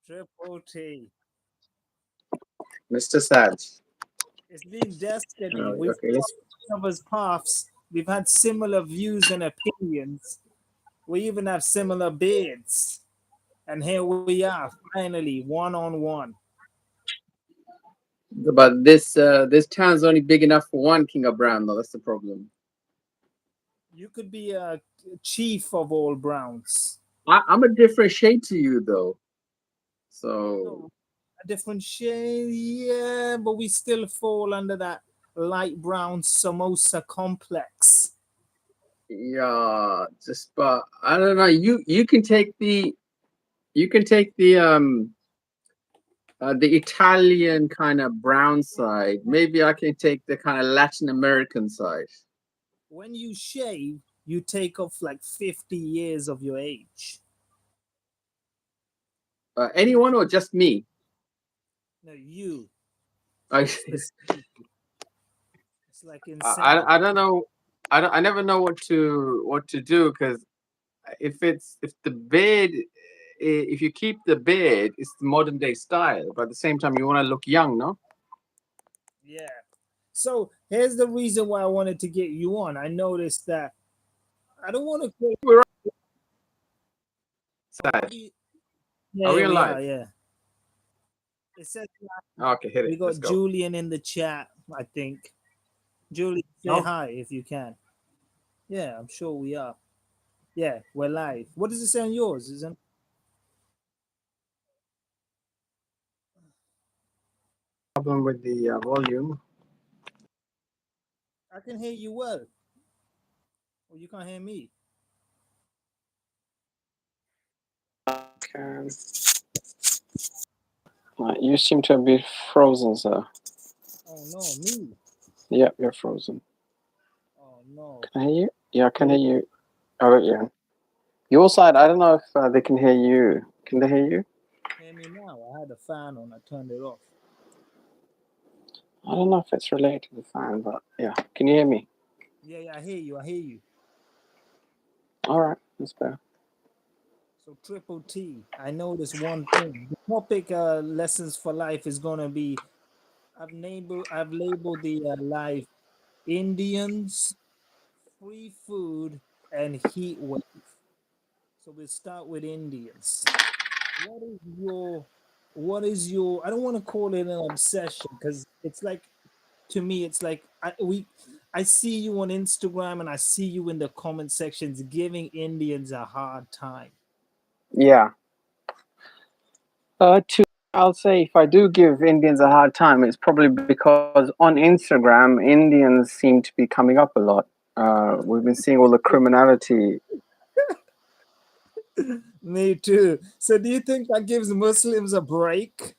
Triple T. Mr. Saj. It's been destiny. We've Okay, let's. crossed each other's paths. We've had similar views and opinions. We even have similar beards. And here we are, finally, one on one. But this town's only big enough for one King of Brown, though. That's the problem. You could be a chief of all Browns. I'm a different shade to you, though. So No, a different shade, yeah, but we still fall under that light brown samosa complex. yeah, just but I don't know. You can take the Italian kind of brown side. Maybe I can take the kind of Latin American side. When you shave, you take off like 50 years of your age. Anyone or just me? No, you I specifically. It's like insane. I don't know. I never know what to do because if the beard if you keep the beard, it's the modern day style, but at the same time you want to look young, no? Yeah. So here's the reason why I wanted to get you on. I noticed that I don't want to call. We're Oh, outside. what do you? Are Yeah, we yeah, we are. alive? Yeah. It says Okay, hit we it. Let's got go. Julian in the chat. I think Julian, say No hi if you can. Yeah, I'm sure we are. Yeah, we're live. What does it say on yours? Isn't problem with the volume. I can hear you well. Well, you can't hear me. Can. You seem to be frozen, sir. Oh no, me. Yeah, you're frozen. Oh no. Can I hear you? Yeah, I can hear you. Oh, yeah. Your side, I don't know if they can hear you. Can they hear you? Hear me now. I had the fan on. I turned it off. I don't know if it's related to the fan, but yeah. Can you hear me? Yeah, yeah, I hear you. I hear you. All right, that's better. So triple T. I know this one thing. The topic lessons for life is gonna be. I've labeled the life Indians, free food, and heat wave. So we'll start with Indians. What is your I don't want to call it an obsession because it's like to me it's like I see you on Instagram and I see you in the comment sections giving Indians a hard time. Yeah. I'll say if I do give Indians a hard time, it's probably because on Instagram, Indians seem to be coming up a lot. We've been seeing all the criminality. Me too. So do you think that gives Muslims a break?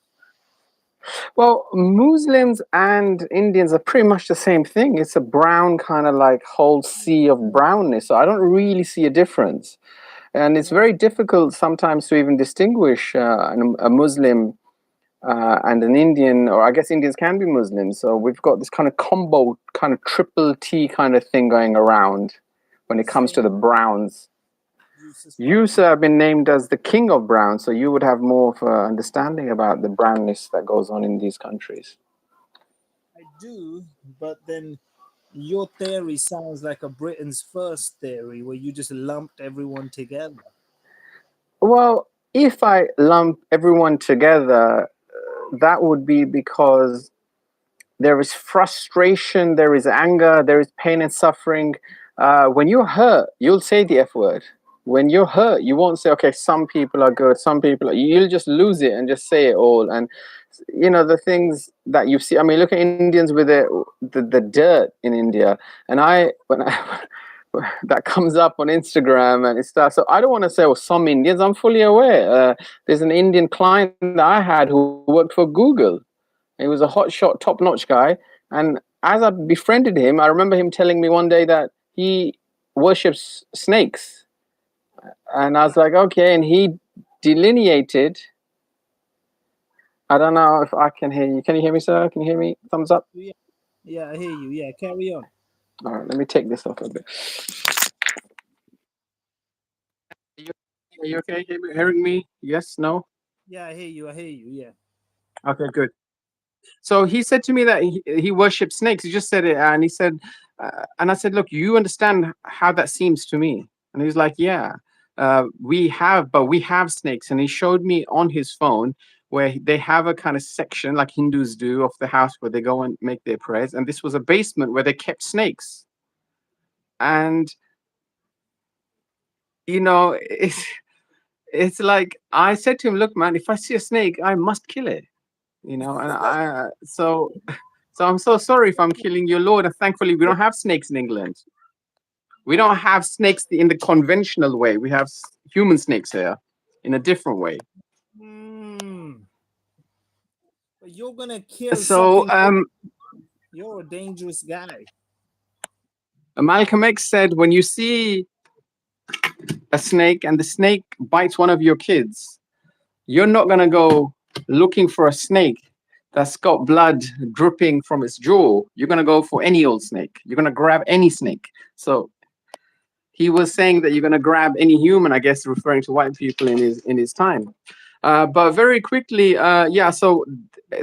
Well, Muslims and Indians are pretty much the same thing. It's a brown kind of like whole sea of brownness. So I don't really see a difference. And it's very difficult sometimes to even distinguish a Muslim and an Indian, or I guess Indians can be Muslims. So we've got this kind of combo, kind of triple T kind of thing going around when it comes to Same the browns. juices for You, sir, have been named as the king of brown, so you would have more of understanding about the brownness that goes on in these countries. I do, but then your theory sounds like a Britain's first theory where you just lumped everyone together. Well, if I lump everyone together, that would be because there is frustration, there is anger, there is pain and suffering. When you're hurt, you'll say the F word. When you're hurt, you won't say, okay, some people are good, some people are, you'll just lose it and just say it all. And, the things that you see, I mean, look at Indians with the dirt in India. And that comes up on Instagram and it starts. So I don't want to say, oh, some Indians, I'm fully aware. There's an Indian client that I had who worked for Google. He was a hotshot, top-notch guy. And as I befriended him, I remember him telling me one day that he worships snakes. And I was like, okay. And he delineated. I don't know if I can hear you. Can you hear me, sir? Can you hear me? Thumbs up. Yeah, yeah, I hear you. Yeah, carry on. All right, let me take this off a bit. Are you okay? Hearing me? Yes? No? Yeah, I hear you. I hear you. Yeah. Okay, good. So he said to me that he worships snakes. He just said it, and he said, and I said, "Look, you understand how that seems to me?" And he's like, "Yeah, we have snakes." And he showed me on his phone where they have a kind of section like Hindus do of the house where they go and make their prayers. And this was a basement where they kept snakes. And it's like I said to him, "Look, man, if I see a snake, I must kill it." And so I'm so sorry if I'm killing your lord. And thankfully, we don't have snakes in England. We don't have snakes in the conventional way. We have human snakes here in a different way. Mm. But you're gonna kill So something. You're a dangerous guy. Malcolm X said, when you see a snake and the snake bites one of your kids, you're not gonna go looking for a snake that's got blood dripping from its jaw. You're gonna go for any old snake. You're gonna grab any snake. So he was saying that you're going to grab any human, I guess, referring to white people in his time. But very quickly, yeah. So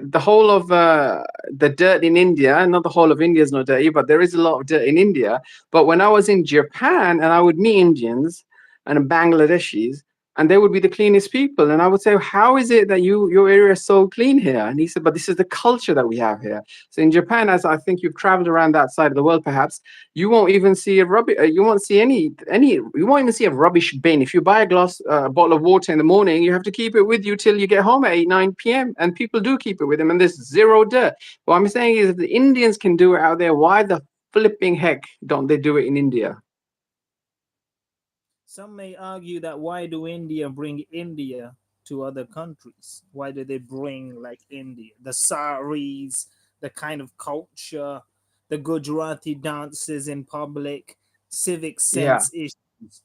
the whole of the dirt in India, not the whole of India is not dirty, but there is a lot of dirt in India. But when I was in Japan and I would meet Indians and Bangladeshis, and they would be the cleanest people, and I would say, "How is it that your area is so clean here?" And he said, "But this is the culture that we have here." So in Japan, as I think you've traveled around that side of the world, perhaps you won't even see a rubbish. You won't see any. You won't even see a rubbish bin. If you buy a bottle of water in the morning, you have to keep it with you till you get home at 8, 9 p.m. And people do keep it with them, and there's zero dirt. What I'm saying is, if the Indians can do it out there, why the flipping heck don't they do it in India? Some may argue that why do India bring India to other countries? Why do they bring like India, the saris, the kind of culture, the Gujarati dances in public, civic Yeah. sense issues?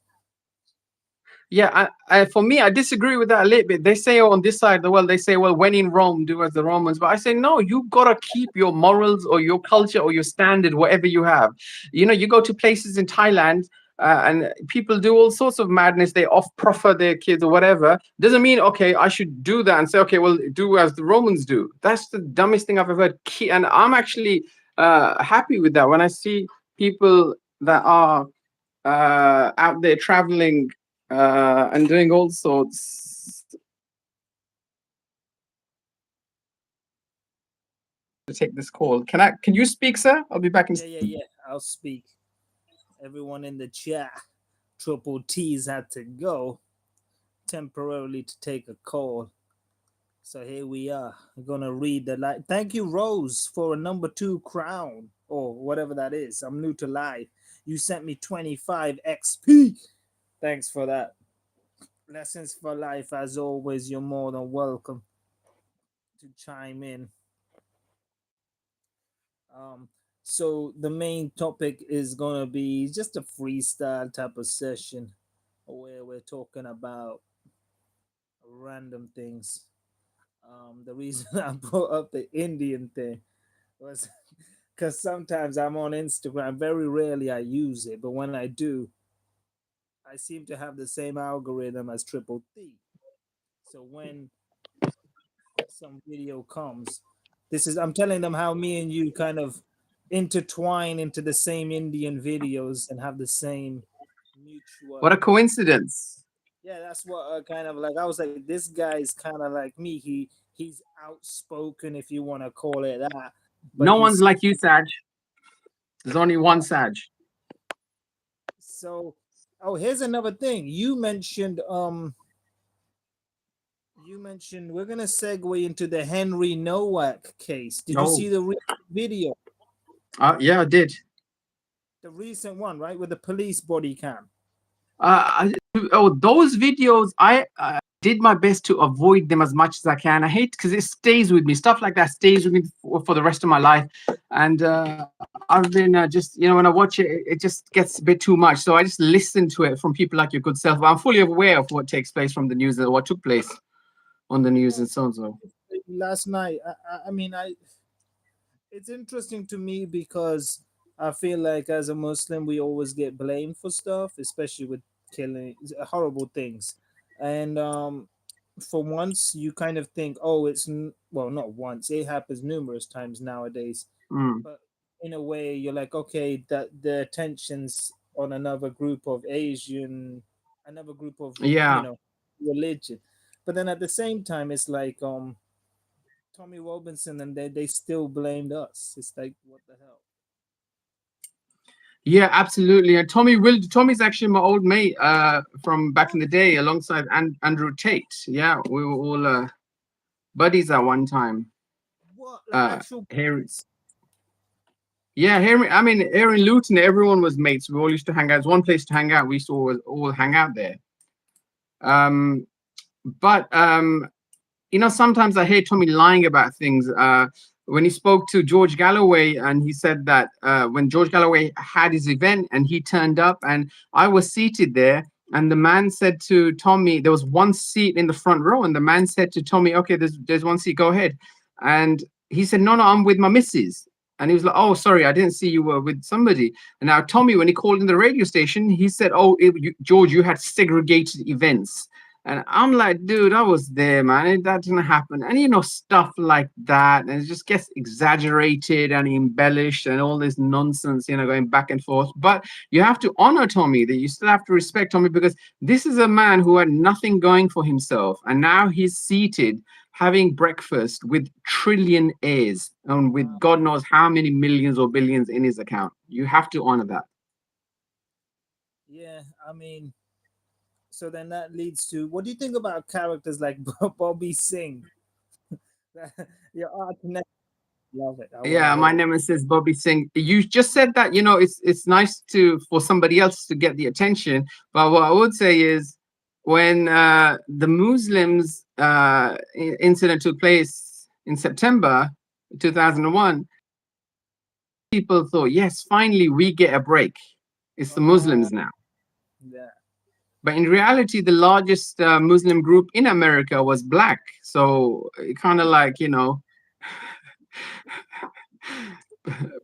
Yeah, for me, I disagree with that a little bit. They say on this side of the world, they say, well, when in Rome, do as the Romans. But I say, no, you gotta keep your morals or your culture or your standard, whatever you have. You go to places in Thailand, and people do all sorts of madness. They off proffer their kids or whatever. Doesn't mean, okay, I should do that and say, okay, well, do as the Romans do. That's the dumbest thing I've ever heard. And I'm actually happy with that when I see people that are out there traveling and doing all sorts to take this call. Can you speak, sir? I'll be back in. Yeah, yeah, yeah. I'll speak. Everyone in the chat, Triple T's had to go temporarily to take a call. So here we are. I'm gonna read the live. Thank you, Rose, for a number 2 crown or whatever that is. I'm new to live. You sent me 25 XP. Thanks for that. Lessons for life, as always. You're more than welcome to chime in. Um, so the main topic is gonna be just a freestyle type of session where we're talking about random things. The reason I brought up the Indian thing was because sometimes I'm on Instagram. Very rarely I use it, but when I do, I seem to have the same algorithm as Triple T. So when some video comes, this is I'm telling them how me and you kind of intertwine into the same Indian videos and have the same mutual. What a coincidence! Yeah, that's what kind of like I was like, this guy is kind of like me. He's outspoken, if you want to call it that, but No one's he's like you, Saj. There's only one Saj. so. Oh, here's another thing. You mentioned we're gonna segue into the Henry Nowak case. Did you No. see the video, Yeah, I did. the recent one, right, with the police body cam? Those videos, I did my best to avoid them as much as I can. I hate because it stays with me. Stuff like that stays with me for the rest of my life. And I've been just, when I watch it, it just gets a bit too much. So I just listen to it from people like your good self. I'm fully aware of what takes place from the news and what took place on the news and so on. So. Last night, I it's interesting to me because I feel like as a Muslim, we always get blamed for stuff, especially with killing horrible things. And for once you kind of think, oh, well, not once. It happens numerous times nowadays. Mm. But in a way, you're like, okay, that the attention's on another group of Asian, another group of Yeah. religion. But then at the same time, it's like Tommy Robinson, and they still blamed us. It's like, what the hell? Yeah, absolutely. And Tommy's actually my old mate from back in the day alongside Andrew Tate. Yeah, we were all buddies at one time. What, like Uh actual here buddies? yeah, here I mean here in Luton everyone was mates. We all used to hang out. It's one place to hang out. We used to all hang out there. Um but sometimes I hear Tommy lying about things. When he spoke to George Galloway, and he said that when George Galloway had his event and he turned up, and I was seated there, and the man said to Tommy, there was one seat in the front row, and the man said to Tommy, "Okay, there's one seat, go ahead." And he said, "No, no, I'm with my missus." And he was like, "Oh, sorry, I didn't see you were with somebody." And now Tommy, when he called in the radio station, he said, "Oh, George, you had segregated events." And I'm like, dude, I was there, man. That didn't happen. And stuff like that. And it just gets exaggerated and embellished and all this nonsense, going back and forth. But you have to honor Tommy, that you still have to respect Tommy, because this is a man who had nothing going for himself. And now he's seated having breakfast with trillionaires and with Wow. God knows how many millions or billions in his account. You have to honor that. Yeah, I mean, so then that leads to, what do you think about characters like Bobby Singh? Your art next. Love it. I want to Yeah, hear my it. nemesis Bobby Singh. You just said that, it's nice to for somebody else to get the attention. But what I would say is when the Muslims incident took place in September 2001, people thought, yes, finally we get a break. It's the Oh, Muslims now. yeah. But in reality, the largest Muslim group in America was black. So kind of like,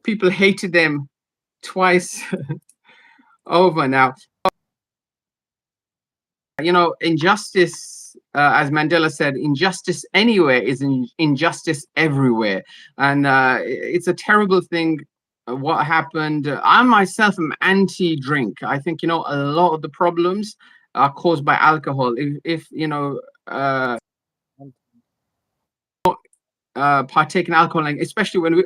people hated them twice over now. Injustice, as Mandela said, injustice anywhere is injustice everywhere. And it's a terrible thing. What happened? I myself am anti-drink. I think a lot of the problems are caused by alcohol. If partake in alcohol, and especially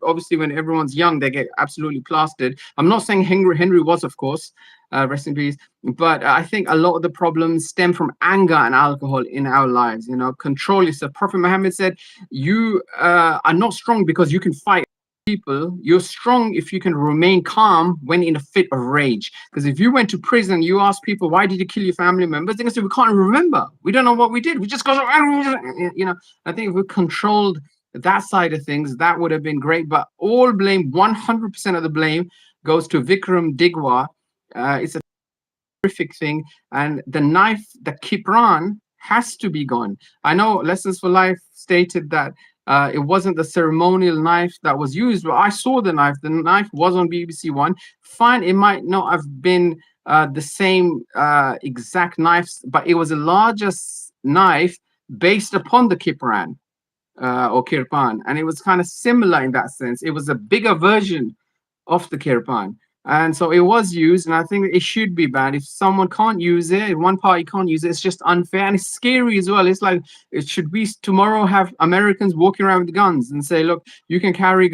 obviously when everyone's young, they get absolutely plastered. I'm not saying Henry was, of course, rest in peace, but I think a lot of the problems stem from anger and alcohol in our lives. Control yourself. Prophet Muhammad said, "You are not strong because you can fight people. You're strong if you can remain calm when in a fit of rage. Because if you went to prison, you ask people, why did you kill your family members? They're going to say, we can't remember. We don't know what we did. We just got so angry. I think if we controlled that side of things, that would have been great. But all blame, 100% of the blame goes to Vikram Digwa. It's a horrific thing. And the knife, the Kipran, has to be gone. I know Lessons for Life stated that it wasn't the ceremonial knife that was used, but I saw the knife. The knife was on BBC One. Fine, it might not have been the same exact knives, but it was a larger knife based upon the Kipran or Kirpan, and it was kind of similar in that sense. It was a bigger version of the Kirpan. And so it was used, and I think it should be banned. If someone can't use it, if one party can't use it, it's just unfair and it's scary as well. It's like, it should we tomorrow have Americans walking around with guns and say, look, you can carry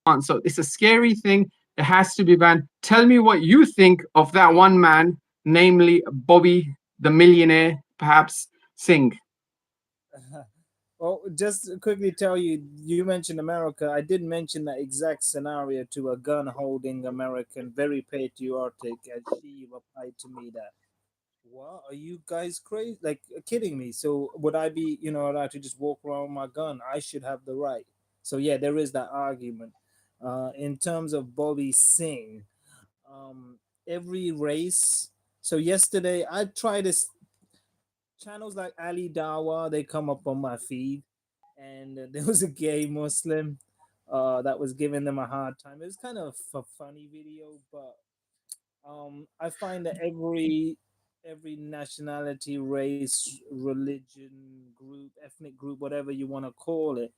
guns. So it's a scary thing. It has to be banned. Tell me what you think of that one man, namely Bobby, the millionaire, perhaps Singh. Well, just to quickly tell you, you mentioned America. I did mention that exact scenario to a gun holding American, very patriotic, and she replied to me that, what, are you guys crazy? Like, kidding me? So would I be, allowed to just walk around with my gun? I should have the right. So yeah, there is that argument. In terms of Bobby Singh, every race. So yesterday I tried this channels like Ali Dawa. They come up on my feed, and there was a gay Muslim that was giving them a hard time. It was kind of a funny video, but I find that every every nationality, race, religion, group, ethnic group, whatever you want to call it,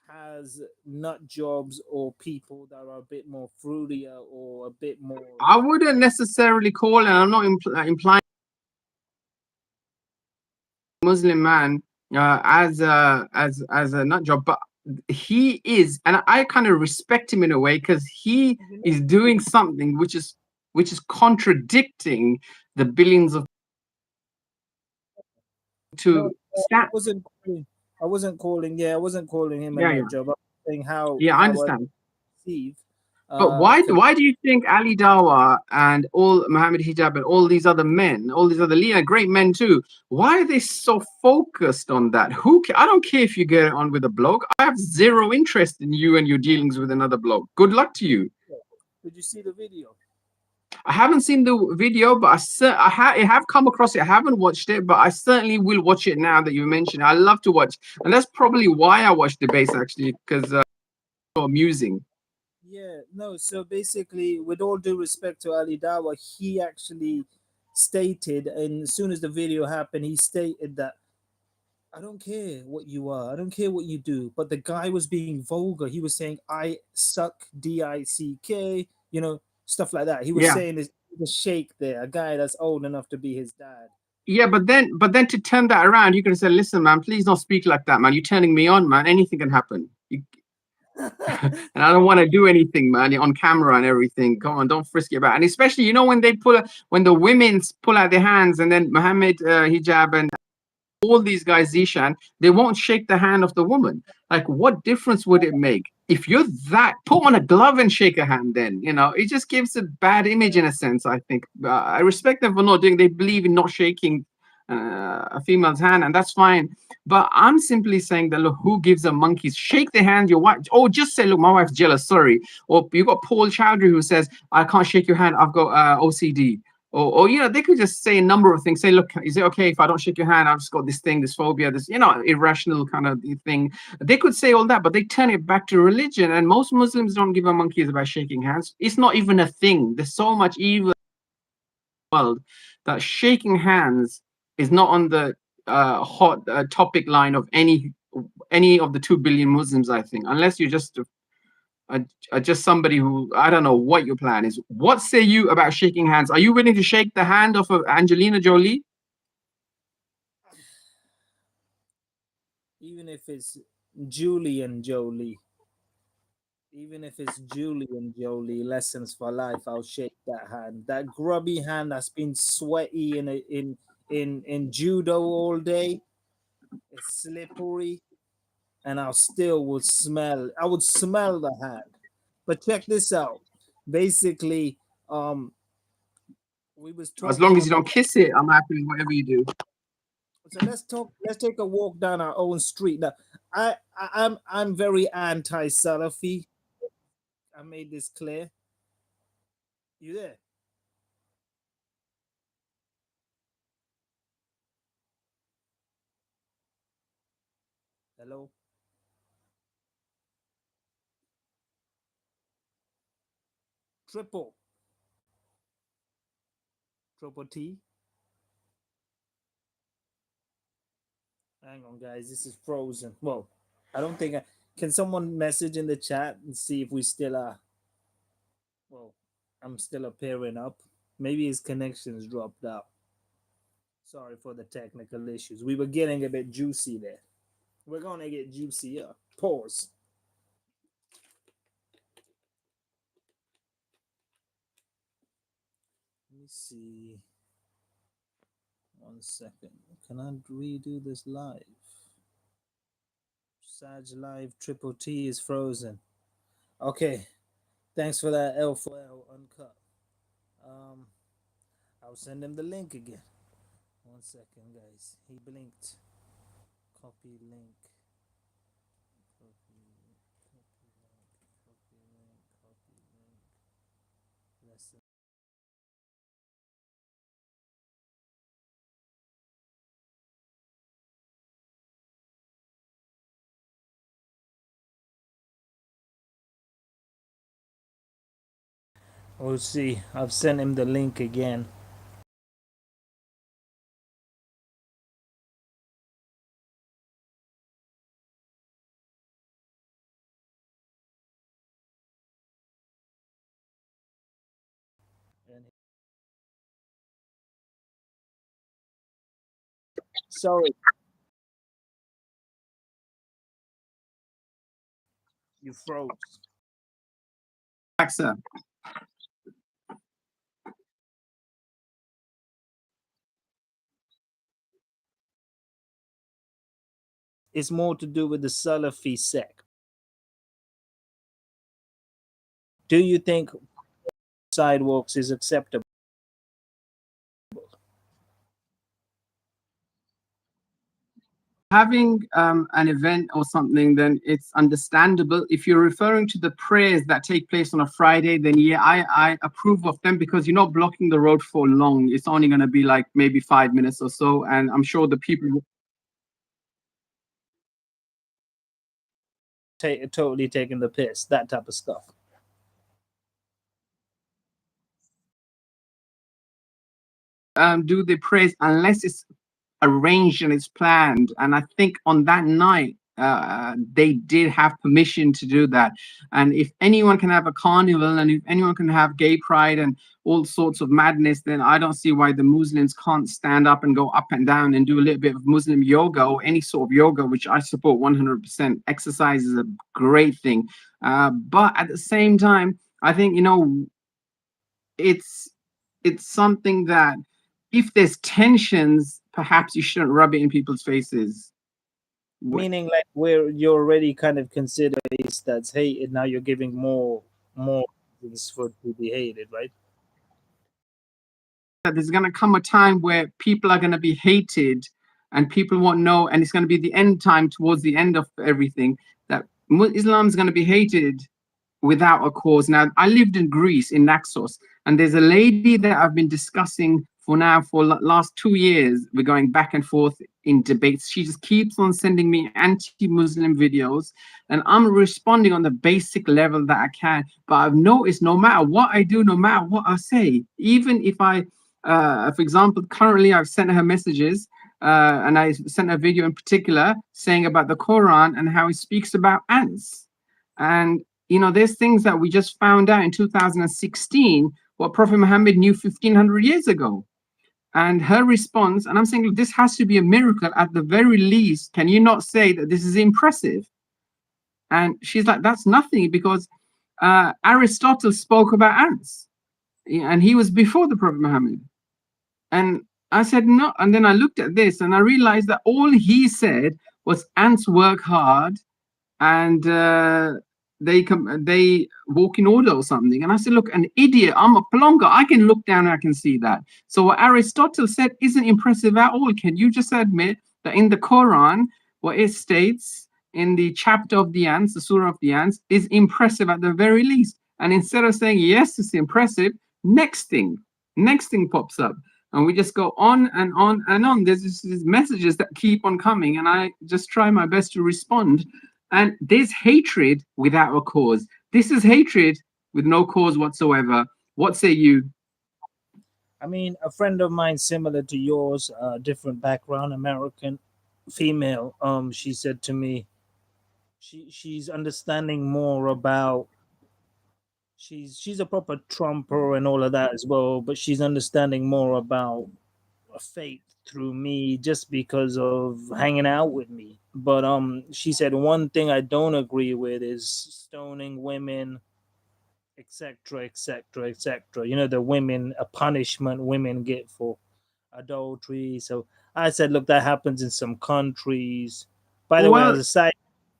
has nut jobs or people that are a bit more fruitier or a bit more. I wouldn't necessarily call it. I'm not implying Muslim man as a nut job, but he is, and I kind of respect him in a way because he You know, is doing something which is contradicting the billions of no, to stand. I wasn't calling. Yeah, I wasn't calling him a Yeah, nut yeah, job. I was saying yeah. I how I understand. perceive. But why 'Cause why do you think Ali Dawa and all Muhammad Hijab and all these other men, all these other great men too, why are they so focused on that? I don't care if you get on with a bloke. I have zero interest in you and your dealings with another bloke. Good luck to you. did you see the video? I haven't seen the video, but I have come across it. I haven't watched it, but I certainly will watch it now that you mentioned it. I love to watch, and that's probably why I watch debates actually, because so amusing. Yeah, no. So basically, with all due respect to Ali Dawa, he actually stated, and as soon as the video happened, he stated that I don't care what you are, I don't care what you do. But the guy was being vulgar. He was saying, I suck, DICK, stuff like that. He was Yeah. saying this the shake there, a guy that's old enough to be his dad. Yeah, but then to turn that around, you could have said, "Listen, man, please don't speak like that, man. You're turning me on, man. Anything can happen, and I don't want to do anything, man. You're on camera and everything. Come on, don't frisk it back. And especially, when when the women pull out their hands, and then Mohammed hijab and all these guys, Zishan, they won't shake the hand of the woman. Like, what difference would it make? If you're that, put on a glove and shake a hand, then, it just gives a bad image in a sense, I think. I respect them for not doing, they believe in not shaking a female's hand, and that's fine. But I'm simply saying that, look, who gives a monkeys? Shake their hand, your wife. Oh, just say, look, my wife's jealous, sorry. Or you got Paul Chowdhury who says, I can't shake your hand, I've got OCD. Or they could just say a number of things. Say, look, is it okay if I don't shake your hand? I've just got this thing, this phobia, this irrational kind of thing. They could say all that, but they turn it back to religion. And most Muslims don't give a monkeys about shaking hands. It's not even a thing. There's so much evil in the world that shaking hands is not on the hot topic line of any of the 2 billion Muslims. I think, unless you're just somebody who, I don't know what your plan is. What say you about shaking hands? Are you willing to shake the hand of Angelina Jolie? Even if it's Julie and Jolie, even if it's Julie and Jolie, lessons for life, I'll shake that hand. That grubby hand that's been sweaty in judo all day, it's slippery, and I would smell the hand. But check this out. Basically, um, we was As long talking as you about. don't kiss it, I'm happy with whatever you do. So let's take a walk down our own street. Now, I'm very anti-Salafi. I made this clear. You there? Hello? Triple. Triple T. Hang on, guys. This is frozen. Well, I don't think I can. Someone message in the chat and see if we still are. Well, I'm still appearing up. Maybe his connection's dropped out. Sorry for the technical issues. We were getting a bit juicy there. We're gonna get juicier. Pause. Let me see. 1 second. Can I redo this live? Sag Live Triple T is frozen. Okay. Thanks for that L for L uncut. Um, I'll send him the link again. 1 second, guys. He blinked. Copy link. Copy, copy link. Copy link. Copy link. Lesson. We'll see. I've sent him the link again. Sorry, you froze. Alexa, It's more to do with the Salafi sect. Do you think sidewalks is acceptable? having an event or something, then it's understandable. If you're referring to the prayers that take place on a Friday, then yeah, I approve of them because you're not blocking the road for long. It's only going to be like maybe 5 minutes or so. And I'm sure the people Totally taking the piss, that type of stuff. do the prayers unless it's arranged and it's planned. And I think on that night, they did have permission to do that. And if anyone can have a carnival and if anyone can have gay pride and all sorts of madness, then I don't see why the Muslims can't stand up and go up and down and do a little bit of Muslim yoga or any sort of yoga, which I support 100%. Exercise is a great thing. But at the same time, I think, it's it's something that if there's tensions, perhaps you shouldn't rub it in people's faces. Meaning, like, where you already kind of consider race that's hated, now you're giving more reasons for it to be hated, right? That there's going to come a time where people are going to be hated and people won't know, and it's going to be the end time towards the end of everything, that Islam is going to be hated without a cause. Now, I lived in Greece, in Naxos, and there's a lady that I've been discussing for last 2 years. We're going back and forth in debates. She just keeps on sending me anti-Muslim videos, and I'm responding on the basic level that I can. But I've noticed no matter what I do, no matter what I say, even if for example, currently I've sent her messages, and I sent a video in particular saying about the Quran and how it speaks about ants. And there's things that we just found out in 2016 what Prophet Muhammad knew 1500 years ago. And her response, and I'm saying, look, this has to be a miracle at the very least. Can you not say that this is impressive? And she's like, that's nothing, because Aristotle spoke about ants, and he was before the Prophet Muhammad. And I said, no. And then I looked at this and I realized that all he said was ants work hard and they walk in order or something. And I said, look, an idiot, I'm a plonker, I can look down and I can see that. So what Aristotle said isn't impressive at all. Can you just admit that in the Quran, what it states in the chapter of the ants, the surah of the ants, is impressive at the very least? And instead of saying yes, it's impressive, next thing pops up, and we just go on and on and on. There's just these messages that keep on coming, and I just try my best to respond. And there's hatred without a cause. This is hatred with no cause whatsoever. What say you? I mean, a friend of mine similar to yours, different background, American female. She said to me, she's understanding more about. She's a proper Trumper and all of that as well, but she's understanding more about faith through me just because of hanging out with me. But she said one thing I don't agree with is stoning women, etc., etc., etc. The women, a punishment women get for adultery. So I said, look, that happens in some countries. By the way, Well, as a side,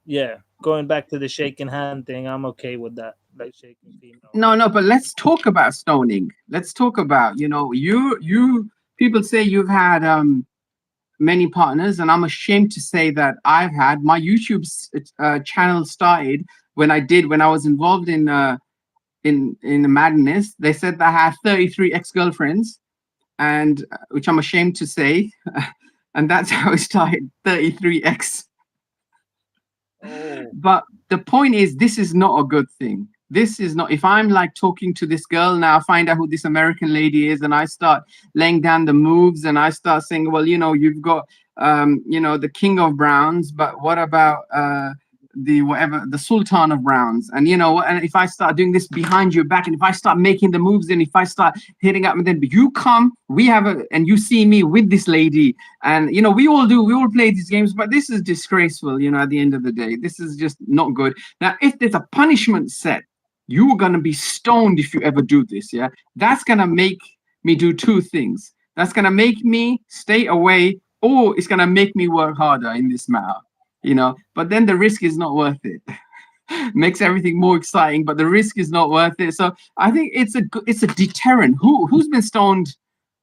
yeah, going back to the shaking hand thing, I'm okay with that, like shaking female hand. no, but let's talk about stoning. Let's talk about, you people say you've had many partners, and I'm ashamed to say that I've had my YouTube channel started when I was involved in the madness. They said that I had 33 ex-girlfriends, and which I'm ashamed to say, and that's how it started, 33 ex. Oh, But the point is, this is not a good thing. This is not, if I'm like talking to this girl now, find out who this American lady is, and I start laying down the moves and I start saying, well, you've got, the king of browns, but what about the whatever, the sultan of rounds, and and if I start doing this behind your back, and if I start making the moves, and if I start hitting up, and then you come, we have a, and you see me with this lady, and we all play these games, but this is disgraceful. At the end of the day, this is just not good. Now, if there's a punishment set, you're gonna be stoned if you ever do this. Yeah, that's gonna make me do two things. That's gonna make me stay away, or it's gonna make me work harder in this matter. But then the risk is not worth it. Makes everything more exciting, but the risk is not worth it. So I think it's a deterrent. Who's been stoned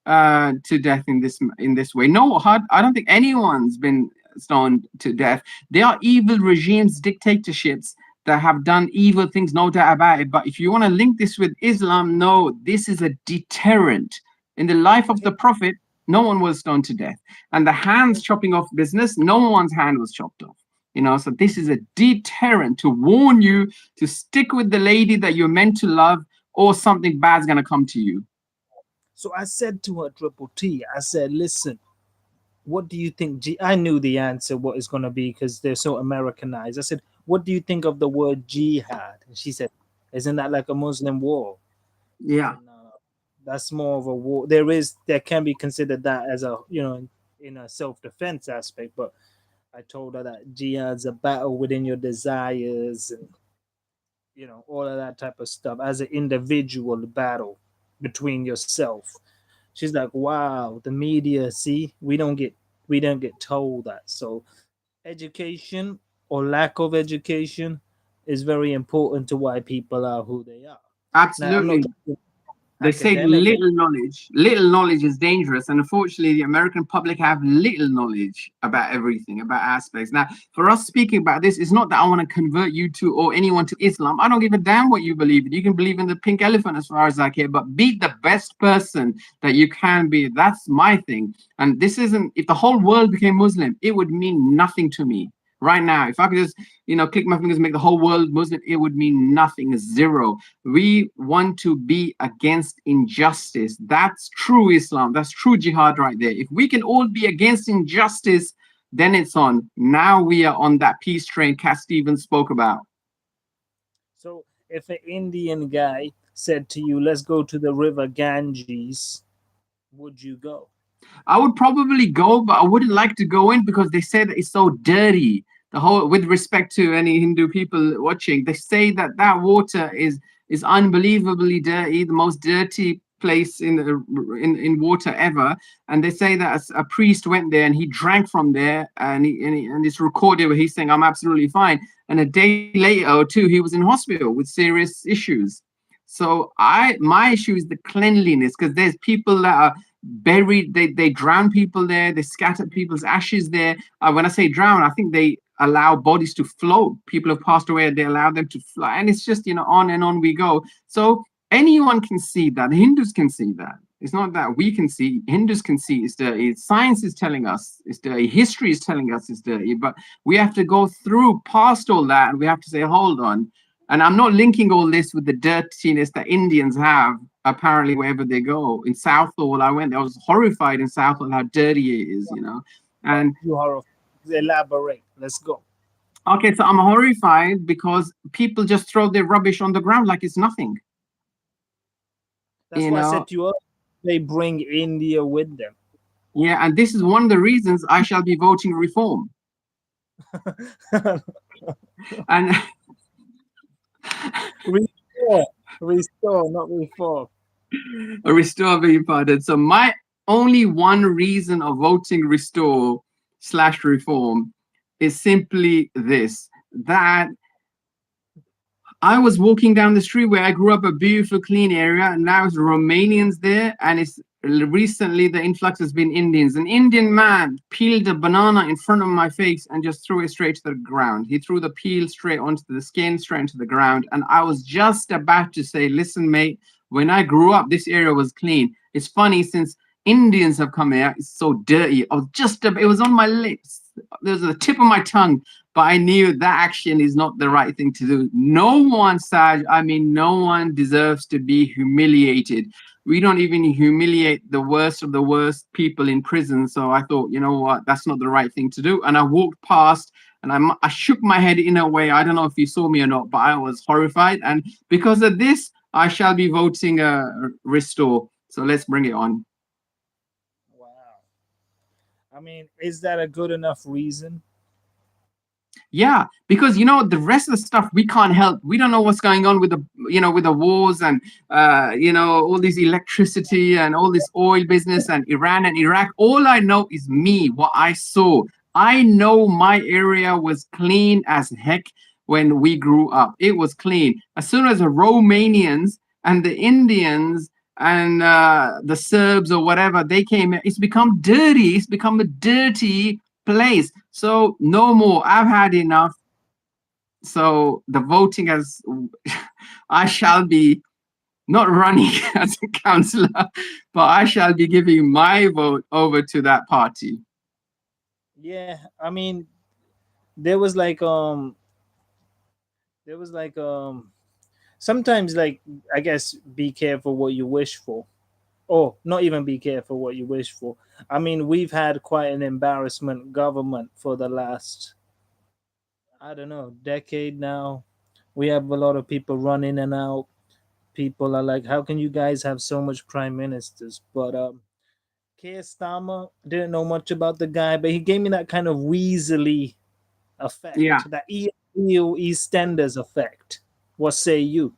to death in this way? No, I don't think anyone's been stoned to death. There are evil regimes, dictatorships that have done evil things, no doubt about it. But if you want to link this with Islam, no, this is a deterrent. In the life of the Prophet, no one was stoned to death. And the hands chopping off business, no one's hand was chopped off. So this is a deterrent to warn you to stick with the lady that you're meant to love, or something bad's going to come to you. So I said to her, Triple T, I said, listen, what do you think? I knew the answer, what it's going to be, because they're so Americanized. I said, what do you think of the word jihad? And she said, isn't that like a Muslim war? Yeah. And, that's more of a war. There can be considered that as a, in a self-defense aspect, but I told her that jihad's a battle within your desires and, all of that type of stuff, as an individual battle between yourself. She's like, wow, the media, see, we don't get told that. So education or lack of education is very important to why people are who they are. Now, I'm not Absolutely. They say academic. little knowledge is dangerous, and unfortunately the American public have little knowledge about everything, about aspects. Now, for us speaking about this, it's not that I want to convert you to, or anyone to, Islam. I don't give a damn what you believe in. You can believe in the pink elephant as far as I care, but be the best person that you can be. That's my thing. And this isn't, if the whole world became Muslim, it would mean nothing to me right now. If I could just click my fingers and make the whole world Muslim, it would mean nothing, zero. We want to be against injustice. That's true Islam. That's true jihad right there. If we can all be against injustice, then it's on. Now we are on that peace train Cat Stevens spoke about. So if an Indian guy said to you, let's go to the river Ganges, would you go? I would probably go, but I wouldn't like to go in because they say that it's so dirty. The whole, with respect to any Hindu people watching, they say that that water is unbelievably dirty, the most dirty place in water ever. And they say that a priest went there and he drank from there, and it's recorded where he's saying, I'm absolutely fine. And a day later or two, he was in hospital with serious issues. So my issue is the cleanliness, because there's people that are buried, they drown people there, they scatter people's ashes there. When I say drown, I think they allow bodies to float. People have passed away, they allow them to fly, and it's just on and on we go. So anyone can see that. Hindus can see that. It's not that we can see. Hindus can see it's dirty. Science is telling us it's dirty. History is telling us it's dirty. But we have to go through past all that, and we have to say, hold on. And I'm not linking all this with the dirtiness that Indians have, apparently, wherever they go. In Southall, I was horrified in Southall how dirty it is, And you horrified. Elaborate. Let's go. Okay, so I'm horrified because people just throw their rubbish on the ground like it's nothing. That's why I said to you, they bring India with them. Yeah, and this is one of the reasons I shall be voting reform. And restore, not reform. Restore, beg your pardon. So my only one reason of voting restore/reform is simply this, that I was walking down the street where I grew up, a beautiful, clean area, and now it's Romanians there, and it's recently the influx has been Indians. An Indian man peeled a banana in front of my face and just threw it straight to the ground. He threw the peel straight onto the skin, straight into the ground, and I was just about to say, listen, mate, when I grew up, this area was clean. It's funny, since Indians have come here, it's so dirty. It was on my lips. There was the tip of my tongue, but I knew that action is not the right thing to do. No one, Saj, no one deserves to be humiliated. We don't even humiliate the worst of the worst people in prison. So I thought, you know what, that's not the right thing to do. And I walked past, and I shook my head in a way. I don't know if you saw me or not, but I was horrified. And because of this, I shall be voting restore. So let's bring it on. Wow. I mean, is that a good enough reason? Yeah, because the rest of the stuff we can't help. We don't know what's going on with the with the wars and all this electricity and all this oil business and Iran and Iraq. All I know is me, what I saw. I know my area was clean as heck when we grew up. It was clean. As soon as the Romanians and the Indians and the Serbs or whatever they came, it's become dirty. It's become a dirty place. So no more. I've had enough. So the voting has, I shall be not running as a councillor, but I shall be giving my vote over to that party. Yeah, I mean, there was like there was like sometimes, like, I guess, be careful what you wish for. Or not even be careful what you wish for. I mean, we've had quite an embarrassment government for the last, I don't know, decade now. We have a lot of people run in and out. People are like, how can you guys have so much prime ministers? But Keir Starmer, didn't know much about the guy, but he gave me that kind of Weasley Yeah. effect, that EastEnders effect. What say you?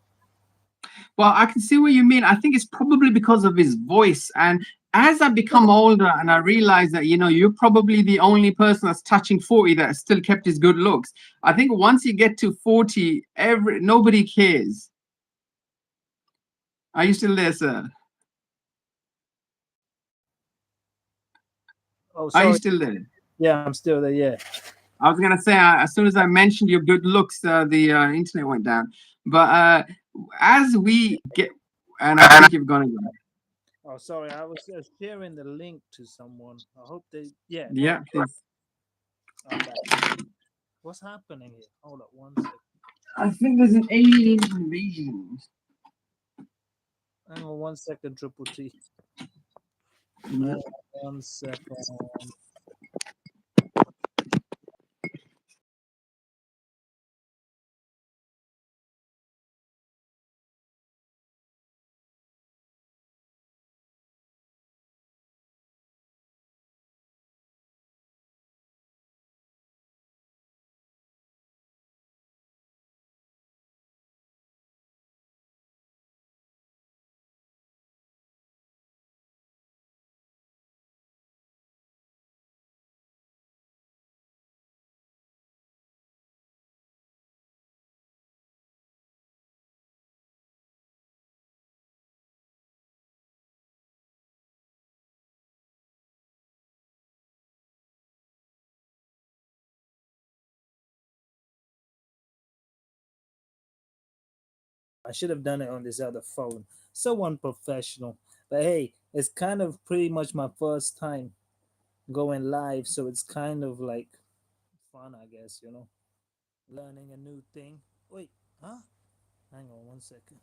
Well, I can see what you mean. I think it's probably because of his voice. And as I become older and I realize that, you're probably the only person that's touching 40 that has still kept his good looks. I think once you get to 40, nobody cares. Are you still there, sir? Oh, Are you sorry. still there? Yeah, I'm still there. Yeah. I was gonna say as soon as I mentioned your good looks, the internet went down. But as we get, and I think you've gone again. Oh, sorry. I was sharing the link to someone. I hope they. Yeah. Yeah, Okay. please. I'm back. What's happening here? Hold up 1 second. I think there's an alien invasion. Hang on 1 second, Triple T. Yeah. 1 second. I should have done it on this other phone. So unprofessional. But hey, it's kind of pretty much my first time going live, so it's kind of like fun, I guess. Learning a new thing. Wait, huh? Hang on 1 second.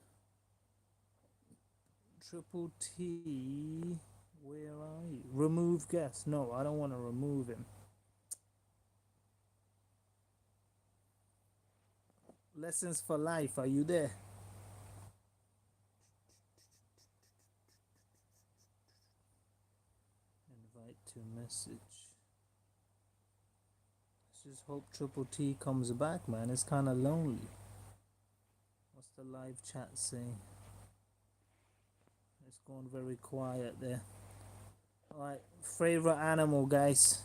Triple T, where are you? Remove guest. No, I don't want to remove him. Lessons for life. Are you there? Invite to message. Let's just hope Triple T comes back, man. It's kind of lonely. What's the live chat saying? It's gone very quiet there. Alright, favorite animal, guys.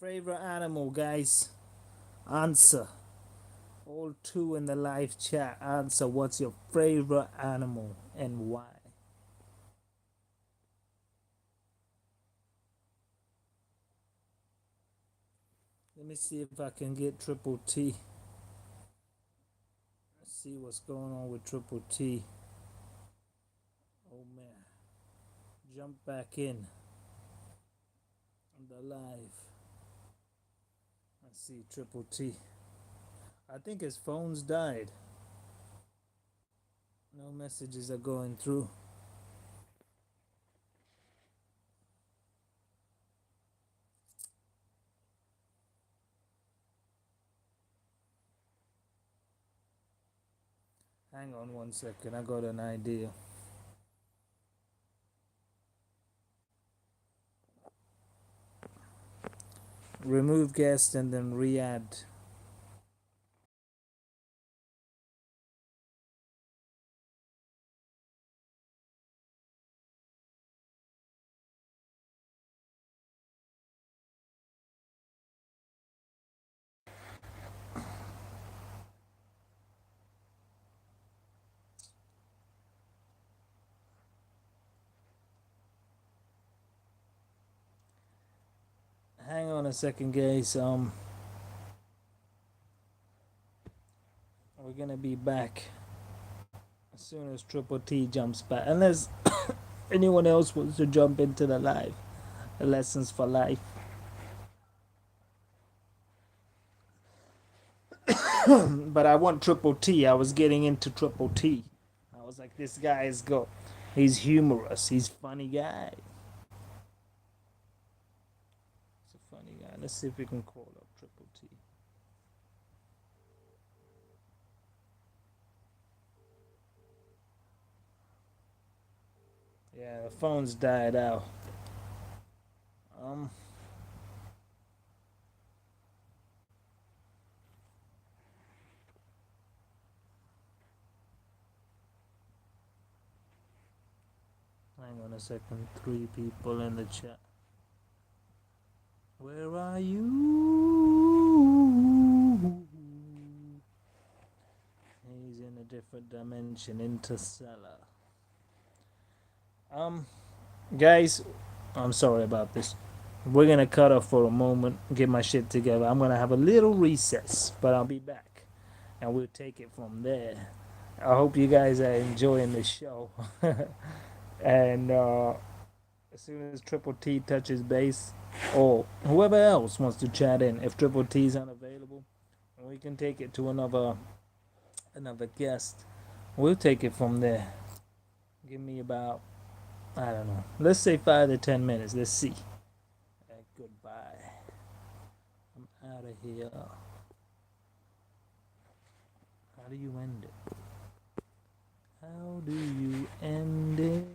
Favorite animal, guys. Answer. All two in the live chat. Answer what's your favorite animal and why. Let me see if I can get Triple T. Let's see what's going on with Triple T. Oh man. Jump back in the live. Let's see Triple T. I think his phone's died. No messages are going through. Hang on 1 second, I got an idea. Remove guest and then re-add. Hang on a second, guys. We're gonna be back as soon as Triple T jumps back. Unless anyone else wants to jump into the live. The lessons for life. But I want Triple T. I was getting into Triple T. I was like, this guy is go. He's humorous. He's funny guy. He's a funny guy. Let's see if we can call up Triple T. Yeah, the phone's died out. Um, Hang on a second. 3 people in the chat. Where are you? He's in a different dimension, interstellar. Guys, I'm sorry about this. We're gonna cut off for a moment, get my shit together. I'm gonna have a little recess, but I'll be back, and we'll take it from there. I hope you guys are enjoying the show, and as soon as Triple T touches base, or whoever else wants to chat in, if Triple T's unavailable, we can take it to another guest. We'll take it from there. Give me about, I don't know, let's say 5 to 10 minutes. Let's see. Goodbye. I'm out of here. How do you end it? How do you end it?